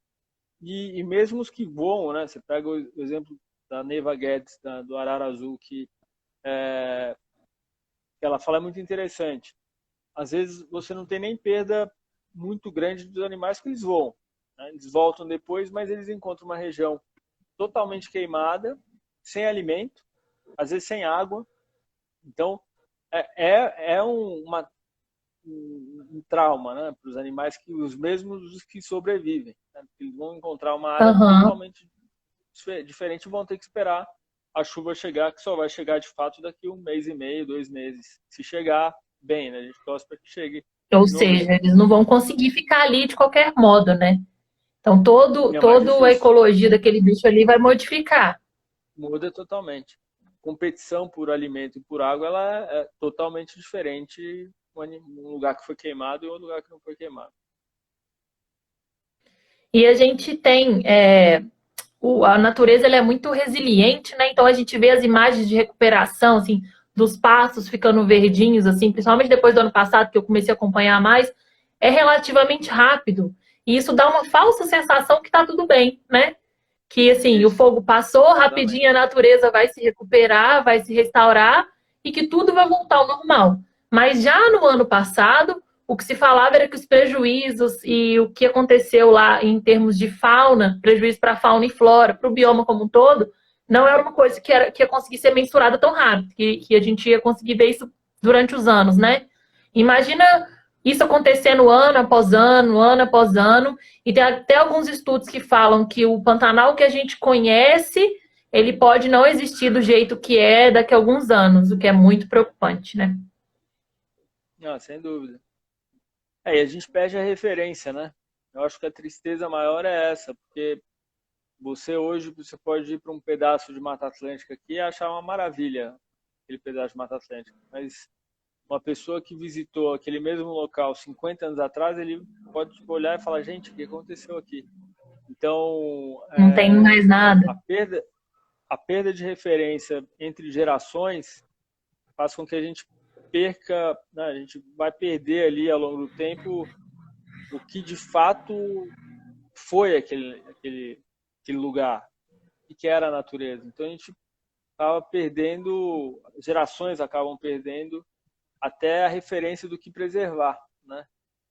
E mesmo os que voam, né? Você pega o exemplo da Neva Guedes, do Arara Azul, que ela fala é muito interessante. Às vezes você não tem nem perda muito grande dos animais que eles voam, né? Eles voltam depois, mas eles encontram uma região totalmente queimada, sem alimento, às vezes sem água. Então, um trauma, né, para os animais, que os mesmos que sobrevivem. Né? Eles vão encontrar uma área Aham. totalmente diferente e vão ter que esperar a chuva chegar, que só vai chegar de fato daqui 1 mês e meio, 2 meses. Se chegar, bem, né? A gente torce para que chegue Ou em seja, novembro. eles não vão conseguir ficar ali de qualquer modo, né? Então, É mais a difícil. ecologia daquele bicho ali vai modificar. Muda totalmente. Competição por alimento e por água, ela é totalmente diferente um lugar que foi queimado e um lugar que não foi queimado. E a gente tem a natureza ela é muito resiliente, né? Então a gente vê as imagens de recuperação, assim, dos pastos ficando verdinhos, assim, principalmente depois do ano passado, que eu comecei a acompanhar mais, é relativamente rápido. E isso dá uma falsa sensação que tá tudo bem, né? Que assim, o Isso, fogo passou, rapidinho a exatamente. natureza vai se recuperar, vai se restaurar e que tudo vai voltar ao normal. Mas já no ano passado, o que se falava era que os prejuízos e o que aconteceu lá em termos de fauna, prejuízo para a fauna e flora, para o bioma como um todo, não era uma coisa que ia conseguir ser mensurada tão rápido, que a gente ia conseguir ver isso durante os anos, né? Imagina isso acontecendo ano após ano, e tem até alguns estudos que falam que o Pantanal que a gente conhece, ele pode não existir do jeito que é daqui a alguns anos, o que é muito preocupante, né? Ah, sem dúvida. E a gente perde a referência, né? Eu acho que a tristeza maior é essa, porque você pode ir para um pedaço de Mata Atlântica aqui e achar uma maravilha aquele pedaço de Mata Atlântica, mas uma pessoa que visitou aquele mesmo local 50 anos atrás, ele pode olhar e falar, gente, o que aconteceu aqui? Então, Não tem mais nada. a perda, a perda de referência entre gerações faz com que a gente perca, né, a gente vai perder ali ao longo do tempo o que de fato foi aquele lugar, o que era a natureza. Então a gente acaba perdendo, gerações acabam perdendo até a referência do que preservar, né?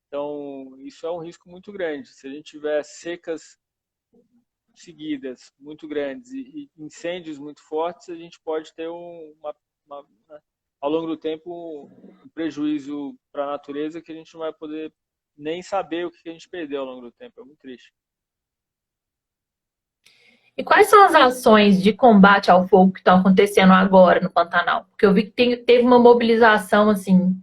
Então isso é um risco muito grande. Se a gente tiver secas seguidas muito grandes e incêndios muito fortes, a gente pode ter né, ao longo do tempo um prejuízo para a natureza que a gente não vai poder nem saber o que a gente perdeu ao longo do tempo. É muito triste. E quais são as ações de combate ao fogo que estão acontecendo agora no Pantanal? Porque eu vi que teve uma mobilização assim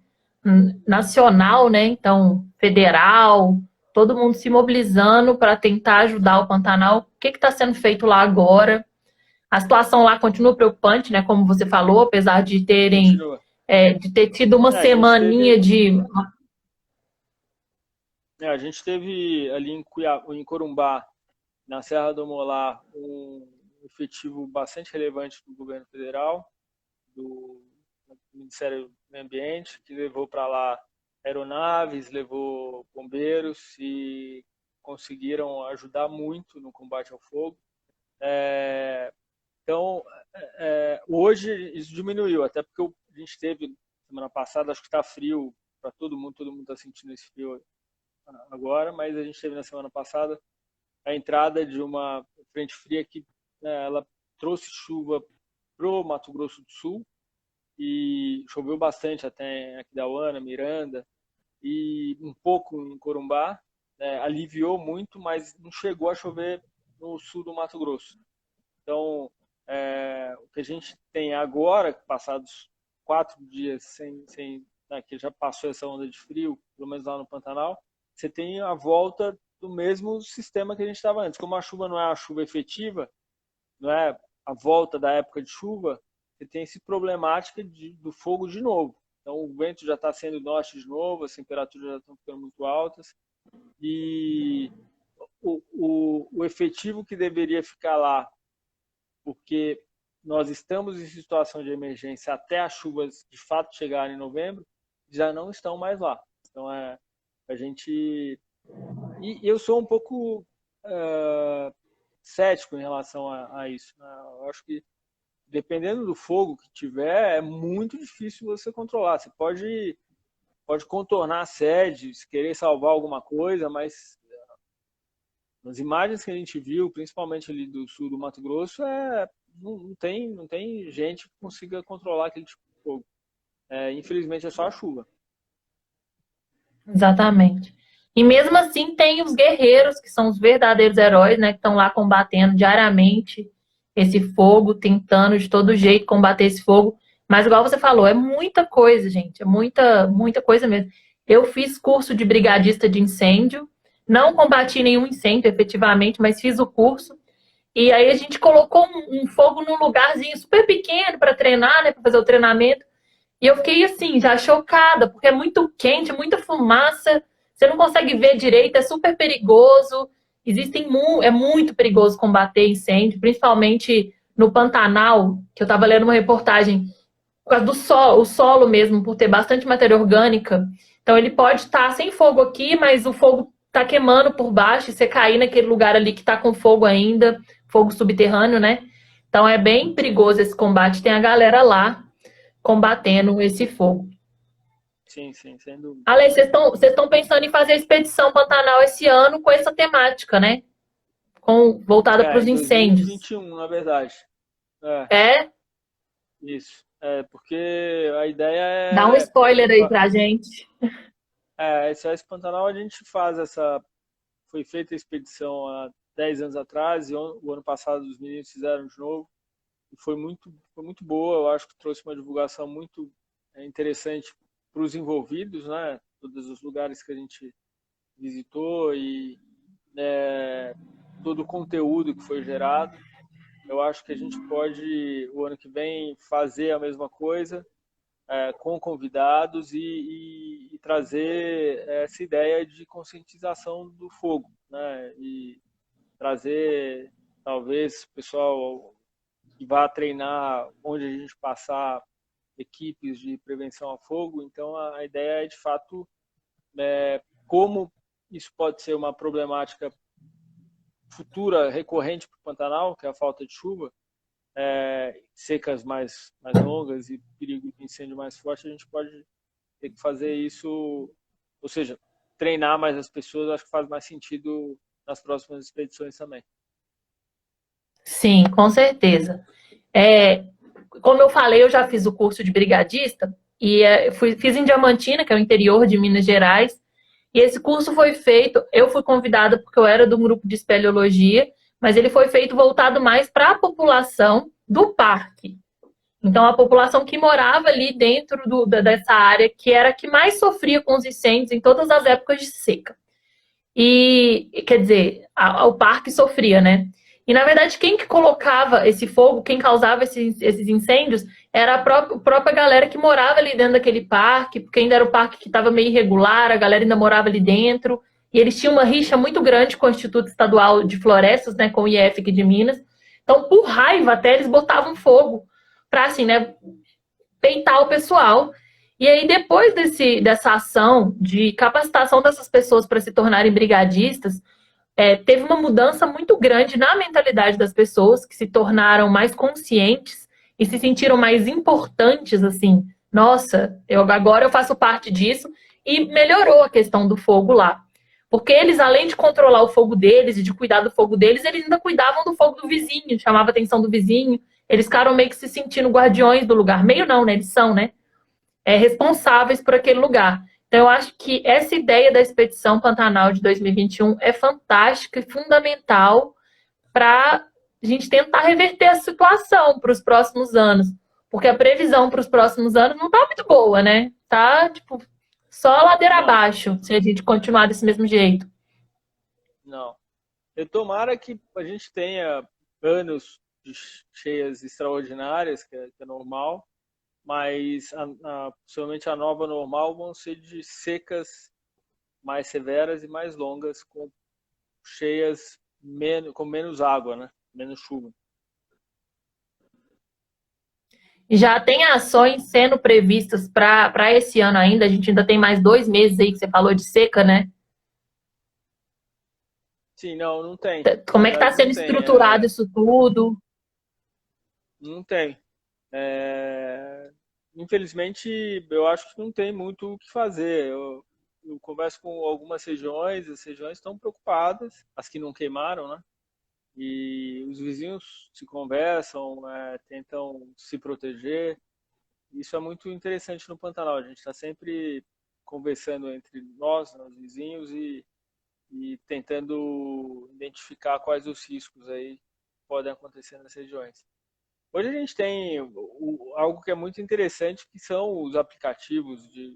nacional, né? Então, federal, todo mundo se mobilizando para tentar ajudar o Pantanal. O que está sendo feito lá agora? A situação lá continua preocupante, né? Como você falou, apesar de Continua. de ter tido uma A gente semaninha teve, de. a gente teve ali em Corumbá, na Serra do Molar, um efetivo bastante relevante do governo federal, do Ministério do Meio Ambiente, que levou para lá aeronaves, levou bombeiros e conseguiram ajudar muito no combate ao fogo. Então, hoje isso diminuiu, até porque a gente teve semana passada, acho que está frio para todo mundo está sentindo esse frio agora, mas a gente teve na semana passada a entrada de uma frente fria que, né, ela trouxe chuva pro Mato Grosso do Sul e choveu bastante até em Aquidauana, Miranda e um pouco em Corumbá, né, aliviou muito, mas não chegou a chover no sul do Mato Grosso. Então, o que a gente tem agora, passados 4 dias né, que já passou essa onda de frio, pelo menos lá no Pantanal, você tem a volta do mesmo sistema que a gente estava antes. Como a chuva não é a chuva efetiva, não é a volta da época de chuva, você tem essa problemática do fogo de novo. Então o vento já está sendo norte de novo, as temperaturas já estão ficando muito altas e o efetivo que deveria ficar lá, porque nós estamos em situação de emergência até as chuvas de fato chegarem em novembro, já não estão mais lá. Então, a gente... E eu sou um pouco cético em relação a isso, né? Eu acho que, dependendo do fogo que tiver, é muito difícil você controlar. Você pode contornar a sede, se querer salvar alguma coisa, mas nas imagens que a gente viu, principalmente ali do sul do Mato Grosso, não tem gente que consiga controlar aquele tipo de fogo. Infelizmente é só a chuva. Exatamente. E mesmo assim tem os guerreiros, que são os verdadeiros heróis, né, que estão lá combatendo diariamente esse fogo, tentando de todo jeito combater esse fogo. Mas igual você falou, é muita coisa, gente, é muita, muita coisa mesmo. Eu fiz curso de brigadista de incêndio, não combati nenhum incêndio efetivamente, mas fiz o curso. E aí a gente colocou um fogo num lugarzinho super pequeno para treinar, né, para fazer o treinamento. E eu fiquei assim, já chocada, porque é muito quente, muita fumaça, você não consegue ver direito, é super perigoso. É muito perigoso combater incêndio, principalmente no Pantanal, que eu estava lendo uma reportagem por causa do solo, o solo mesmo, por ter bastante matéria orgânica. Então ele pode estar sem fogo aqui, mas o fogo está queimando por baixo e você cair naquele lugar ali que está com fogo ainda, fogo subterrâneo, né? Então é bem perigoso esse combate. Tem a galera lá combatendo esse fogo. Sim, sim, sem dúvida. Ale, vocês estão pensando em fazer a expedição Pantanal esse ano com essa temática, né? Voltada para os Em incêndios. 2021, na verdade. É, É? isso. Porque a ideia Dá um é... spoiler aí pra gente. Esse Pantanal a gente faz essa... Foi feita a expedição há 10 anos atrás, e o ano passado os meninos fizeram de novo. E foi muito boa, eu acho que trouxe uma divulgação muito interessante para os envolvidos, né? Todos os lugares que a gente visitou e todo o conteúdo que foi gerado. Eu acho que a gente pode, o ano que vem, fazer a mesma coisa com convidados e trazer essa ideia de conscientização do fogo, né? E trazer, talvez, o pessoal que vá treinar onde a gente passar equipes de prevenção a fogo. Então, a ideia é, de fato, como isso pode ser uma problemática futura recorrente para o Pantanal, que é a falta de chuva, secas mais longas e perigo de incêndio mais forte, a gente pode ter que fazer isso, ou seja, treinar mais as pessoas. Acho que faz mais sentido nas próximas expedições também. Sim, com certeza. É, como eu falei, eu já fiz o curso de brigadista e fiz em Diamantina, que é o interior de Minas Gerais. E esse curso foi feito, eu fui convidada porque eu era de um grupo de espeleologia, mas ele foi feito voltado mais para a população do parque. Então, a população que morava ali dentro dessa área, que era a que mais sofria com os incêndios em todas as épocas de seca. E, quer dizer, o parque sofria, né? E, na verdade, quem que colocava esse fogo, quem causava esses incêndios, era a própria galera que morava ali dentro daquele parque, porque ainda era o parque que estava meio irregular, a galera ainda morava ali dentro, e eles tinham uma rixa muito grande com o Instituto Estadual de Florestas, né, com o IF aqui de Minas. Então, por raiva, até eles botavam fogo para, assim, né, peitar o pessoal. E aí, depois dessa ação de capacitação dessas pessoas para se tornarem brigadistas, teve uma mudança muito grande na mentalidade das pessoas, que se tornaram mais conscientes e se sentiram mais importantes, assim. Nossa, agora eu faço parte disso, e melhorou a questão do fogo lá. Porque eles, além de controlar o fogo deles e de cuidar do fogo deles, eles ainda cuidavam do fogo do vizinho, chamava a atenção do vizinho. Eles ficaram meio que se sentindo guardiões do lugar. Meio não, né? Eles são, né? Responsáveis por aquele lugar. Então, eu acho que essa ideia da expedição Pantanal de 2021 é fantástica e fundamental para a gente tentar reverter a situação para os próximos anos. Porque a previsão para os próximos anos não está muito boa, né? Tá, tipo, só ladeira Não, abaixo, se a gente continuar desse mesmo jeito. não. Eu tomara que a gente tenha anos de cheias extraordinárias, que é normal, mas possivelmente a nova normal vão ser de secas mais severas e mais longas, com cheias com menos água, né? Menos chuva. Já tem ações sendo previstas para esse ano ainda? A gente ainda tem mais 2 meses aí que você falou de seca, né? Sim, não, não tem. Na Como é que está verdade, não sendo tem. estruturado isso tudo? Não tem. Infelizmente, eu acho que não tem muito o que fazer. Eu converso com algumas regiões, as regiões estão preocupadas, as que não queimaram, né? E os vizinhos se conversam, tentam se proteger. Isso é muito interessante no Pantanal. A gente está sempre conversando entre nós vizinhos, e tentando identificar quais os riscos aí que podem acontecer nas regiões. Hoje a gente tem algo que é muito interessante, que são os aplicativos de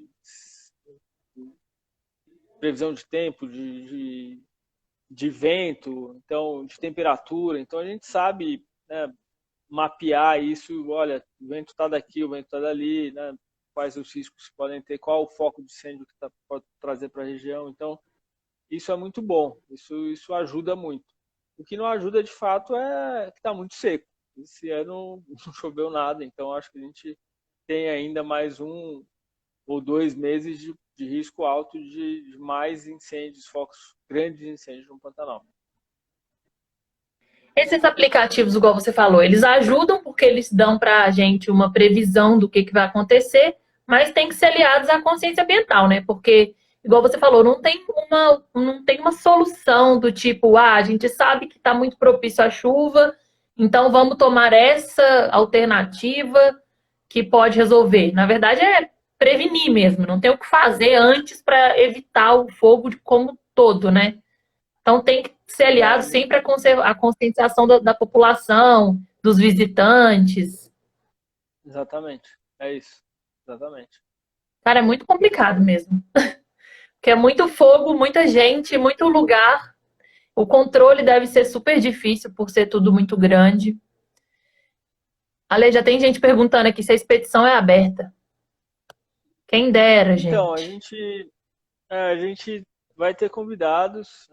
previsão de tempo, de vento, então de temperatura. Então a gente sabe, né, mapear isso. Olha, o vento está daqui, o vento está dali, né, quais os riscos que podem ter, qual o foco de incêndio que pode trazer para a região. Então isso é muito bom, isso ajuda muito. O que não ajuda de fato é que está muito seco. Esse ano não choveu nada, então acho que a gente tem ainda mais 1 ou 2 meses de risco alto de mais incêndios, focos grandes de incêndios no Pantanal. Esses aplicativos, igual você falou, eles ajudam porque eles dão para a gente uma previsão do que vai acontecer, mas tem que ser aliados à consciência ambiental, né? Porque, igual você falou, não tem uma solução do tipo, a gente sabe que está muito propício à chuva, então vamos tomar essa alternativa que pode resolver. Na verdade, é prevenir mesmo, não tem o que fazer antes para evitar o fogo de como todo, né? Então tem que ser aliado É, sempre à conscientização da população, dos visitantes. exatamente, é isso, exatamente. Cara, é muito complicado mesmo. Porque é muito fogo, muita gente, muito lugar. O controle deve ser super difícil por ser tudo muito grande. Ale, já tem gente perguntando aqui se a expedição é aberta. Quem dera, Então, gente. a gente vai ter convidados,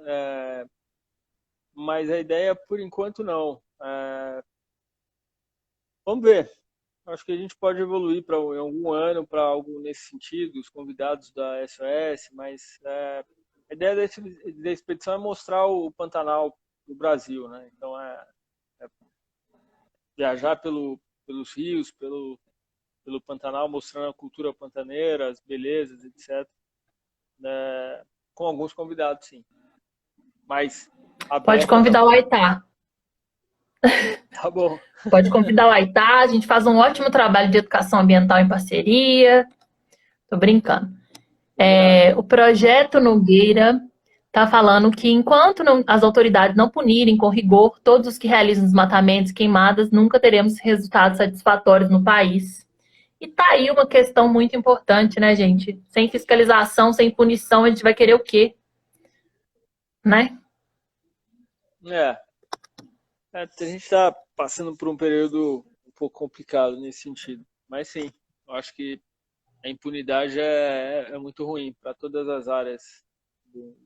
mas a ideia por enquanto não. Vamos ver. Acho que a gente pode evoluir para em algum ano para algo nesse sentido, os convidados da SOS, mas a ideia da expedição é mostrar o Pantanal do Brasil, né? Então é viajar pelos rios, pelo Pantanal, mostrando a cultura pantaneira, as belezas, etc. Né? Com alguns convidados, sim. Mas Pode aberta convidar não. o Aitá. Tá bom. Pode convidar o Aitá. A gente faz um ótimo trabalho de educação ambiental em parceria. Tô brincando. Combinado. O projeto Nogueira está falando que enquanto as autoridades não punirem com rigor todos os que realizam desmatamentos, queimadas, nunca teremos resultados satisfatórios no país. E tá aí uma questão muito importante, né, gente? Sem fiscalização, sem punição, a gente vai querer o quê? Né? É, a gente está passando por um período um pouco complicado nesse sentido. Mas sim, eu acho que a impunidade é muito ruim para todas as áreas do,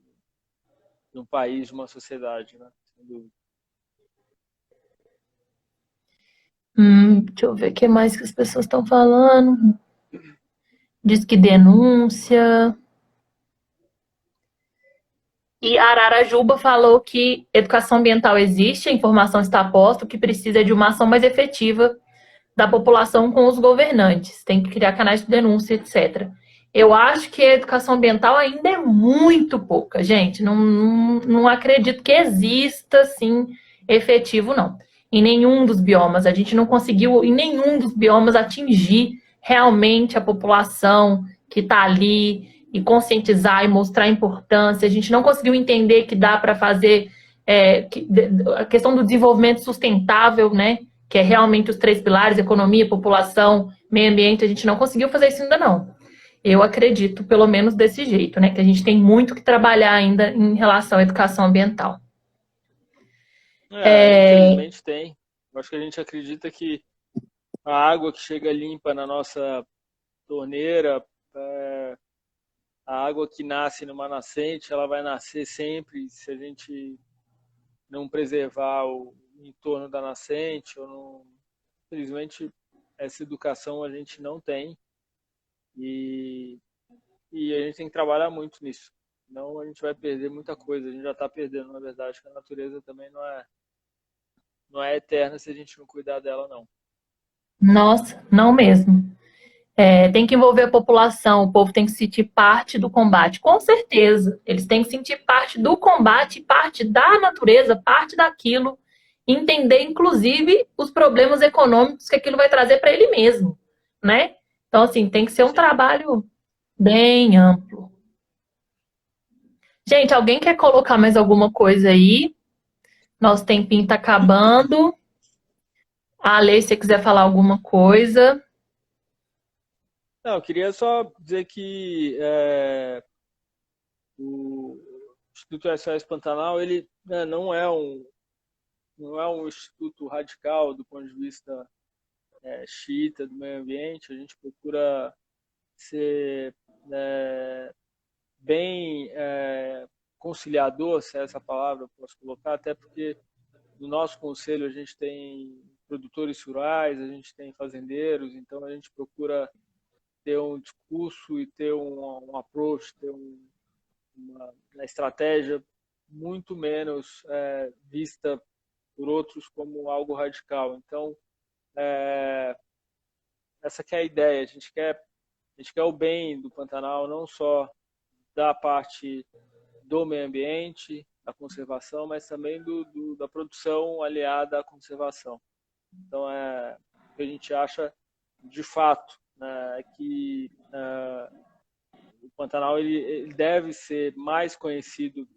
de um país, de uma sociedade, né? Sem dúvida. Deixa eu ver o que mais que as pessoas estão falando. Diz que denúncia. E a Ararajuba falou que educação ambiental existe, a informação está posta, o que precisa é de uma ação mais efetiva da população com os governantes. Tem que criar canais de denúncia, etc. Eu acho que a educação ambiental ainda é muito pouca, gente. Não acredito que exista, assim, efetivo, não. Em nenhum dos biomas. A gente não conseguiu, em nenhum dos biomas, atingir realmente a população que está ali e conscientizar e mostrar a importância. A gente não conseguiu entender que dá para fazer a questão do desenvolvimento sustentável, né? Que é realmente os 3 pilares, economia, população, meio ambiente, a gente não conseguiu fazer isso ainda não. Eu acredito, pelo menos desse jeito, né? Que a gente tem muito que trabalhar ainda em relação à educação ambiental. Infelizmente tem. Eu acho que a gente acredita que a água que chega limpa na nossa torneira, é, a água que nasce numa nascente, ela vai nascer sempre se a gente não preservar o entorno da nascente, ou não, infelizmente essa educação a gente não tem e, e a gente tem que trabalhar muito nisso. Senão a gente vai perder muita coisa. A gente já está perdendo, na verdade, que a natureza também não é eterna se a gente não cuidar dela, não. Nossa, não mesmo. Tem que envolver a população, o povo tem que sentir parte do combate. Com certeza, eles têm que sentir parte do combate, parte da natureza, parte daquilo, entender, inclusive, os problemas econômicos que aquilo vai trazer para ele mesmo, né? Então, assim, tem que ser um Sim. trabalho bem amplo. Gente, alguém quer colocar mais alguma coisa aí? Nosso tempinho tá acabando. A Lei, se você quiser falar alguma coisa. Não, eu queria só dizer que o Instituto SOS Pantanal, ele, né, não é um instituto radical do ponto de vista xiita do meio ambiente. A gente procura ser bem conciliador, se é essa palavra eu posso colocar, até porque no nosso conselho a gente tem produtores rurais, a gente tem fazendeiros, então a gente procura ter um discurso e ter um approach, ter uma estratégia muito menos vista por outros como algo radical. Então, essa que é a ideia. A gente quer o bem do Pantanal, não só da parte do meio ambiente, da conservação, mas também da produção aliada à conservação. Então, o que a gente acha, de fato, né, é que o Pantanal ele deve ser mais conhecido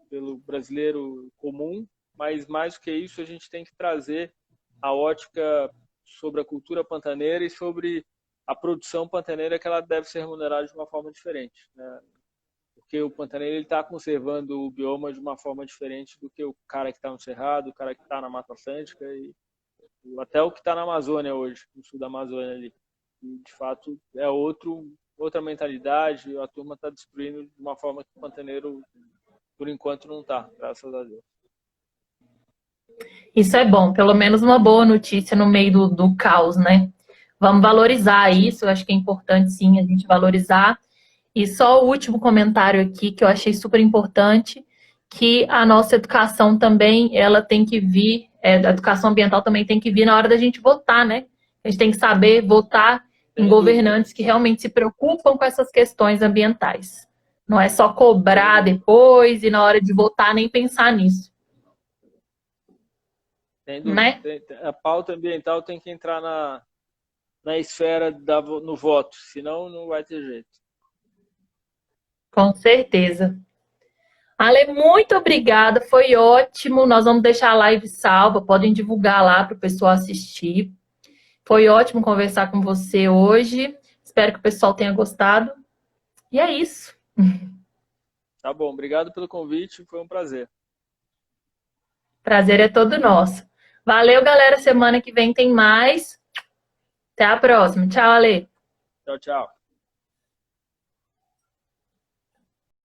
pelo brasileiro comum, mas mais do que isso, a gente tem que trazer a ótica sobre a cultura pantaneira e sobre a produção pantaneira, que ela deve ser remunerada de uma forma diferente, né? Porque o pantaneiro está conservando o bioma de uma forma diferente do que o cara que está no Cerrado, o cara que está na Mata Atlântica e até o que está na Amazônia hoje, no sul da Amazônia ali. E, de fato, é outra mentalidade, a turma está destruindo de uma forma que o pantaneiro, por enquanto, não está, graças a Deus. Isso é bom, pelo menos uma boa notícia no meio do caos, né? Vamos valorizar isso, eu acho que é importante sim a gente valorizar. E só o último comentário aqui que eu achei super importante, que a nossa educação também, ela tem que vir, a educação ambiental também tem que vir na hora da gente votar, né? A gente tem que saber votar em Sem dúvida. governantes que realmente se preocupam com essas questões ambientais. Não é só cobrar depois e na hora de votar nem pensar nisso, Sem dúvida. né? A pauta ambiental tem que entrar na esfera no voto, senão não vai ter jeito. Com certeza. Ale, muito obrigada, foi ótimo. Nós vamos deixar a live salva, podem divulgar lá para o pessoal assistir. Foi ótimo conversar com você hoje. Espero que o pessoal tenha gostado. E é isso. Tá bom, obrigado pelo convite, foi um prazer. Prazer é todo nosso. Valeu, galera. Semana que vem tem mais. Até a próxima. Tchau, Ale. Tchau, tchau.